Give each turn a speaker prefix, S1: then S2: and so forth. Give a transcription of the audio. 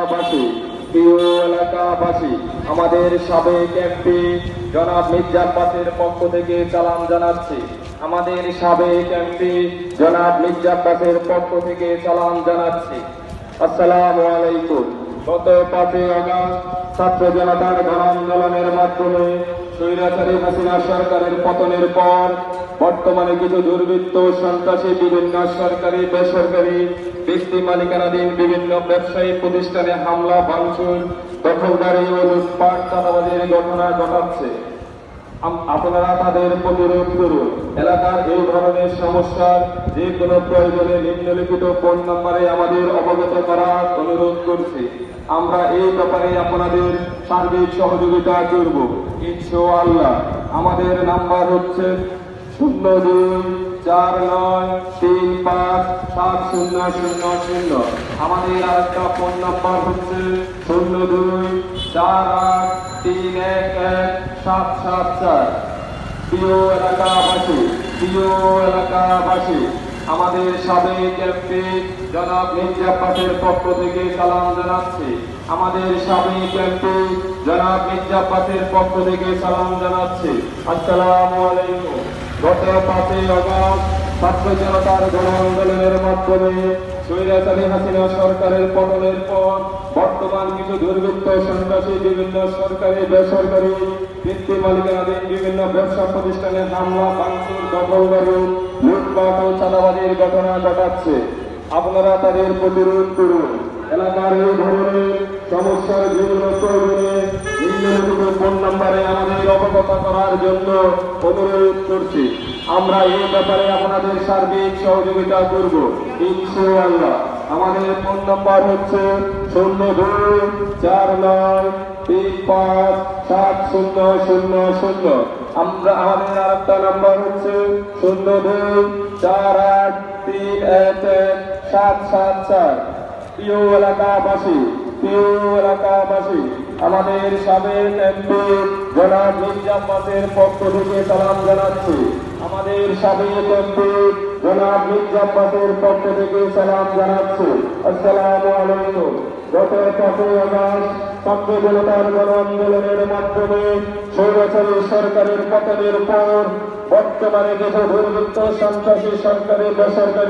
S1: এলাকাবাসী, প্রিয় এলাকাবাসী, আমাদের সাবেক এমপি জনাব মির্জা আব্বাসের পক্ষ থেকে সালাম জানাচ্ছি। আমাদের সাবেক এমপি জনাব মির্জা আব্বাসের পক্ষ থেকে সালাম জানাচ্ছি। আসসালামু আলাইকুম। গত 5 আগস্ট ছাত্র জনতার গণ আন্দোলনের মাধ্যমে স্বৈরাচারী হাসিনা সরকারের পতনের পর বর্তমানে কিছু দুর্বৃত্ত সন্ত্রাসী বিভিন্ন সরকারি বেসরকারি ব্যক্তি মালিকানাধীন বিভিন্ন ব্যবসায়ী প্রতিষ্ঠানে হামলা ভাঙচুর দখলদারি ও লুটপাট চাঁদাবাজির ঘটনা ঘটাচ্ছে। আপনারা তাদের প্রতিরোধ করুন। এলাকার এই ধরনের সমস্যার যে কোনো প্রয়োজনে নিম্নলিখিত ফোন নম্বরে আমাদের অবগত করার অনুরোধ করছি। আমরা এই ব্যাপারে আপনাদের সার্বিক সহযোগিতা করব ইনশাআল্লাহ। আমাদের নাম্বার হচ্ছে 0249357000। আমাদের আরেকটা ফোন নাম্বার হচ্ছে 0248311774। প্রিয় এলাকাবাসী, আমাদের সাবেক এমপি জনাব মির্জা আব্বাসের পক্ষ থেকে সালাম জানাচ্ছি। আমাদের সাবেক এমপি জনাব মির্জা আব্বাসের পক্ষ থেকে সালাম জানাচ্ছি। আসসালামু আলাইকুম। গত 5 আগস্ট ছাত্র জনতার গণ আন্দোলনের মাধ্যমে স্বৈরাচারী হাসিনা সরকারের পতনের পর বর্তমান কিছু দুর্বৃত্ত সন্ত্রাসী বিভিন্ন সরকারি বেসরকারি ব্যক্তি মালিকানাধীন বিভিন্ন ব্যবসা প্রতিষ্ঠানে হামলা ভাঙচুর দখলদারি লুটপাট ও চাঁদাবাজির ঘটনা ঘটাচ্ছে। আপনারা তাদের প্রতিরোধ করুন। এলাকার এই ধরনের সমস্যার বিভিন্ন প্রয়োজনে নিম্নলিখিত ফোন নম্বরে আমাদের অবগত করার জন্য অনুরোধ করছি। আমরা এই ব্যাপারে আপনাদের সার্বিক সহযোগিতা করব ইনশাআল্লাহ। আমাদের ফোন নম্বর হচ্ছে 0249357000। আমাদের আরেকটা নাম্বার হচ্ছে 0248311774। প্রিয় এলাকাবাসী, আমাদের সাবেক এমপি জনাব মির্জা আব্বাসের পক্ষ থেকে সালাম জানাচ্ছি। আমাদের সাবেক এমপি জনাব মির্জা আব্বাসের পক্ষ থেকে সালাম জানাচ্ছি। আসসালামু আলাইকুম। গত 5 আগস্ট ছাত্র জনতার গণ আন্দোলনের মাধ্যমে স্বৈরাচারী সরকারের পতনের পর বর্তমানে কিছু দুর্বৃত্ত সন্ত্রাসী সরকারি বেসরকারি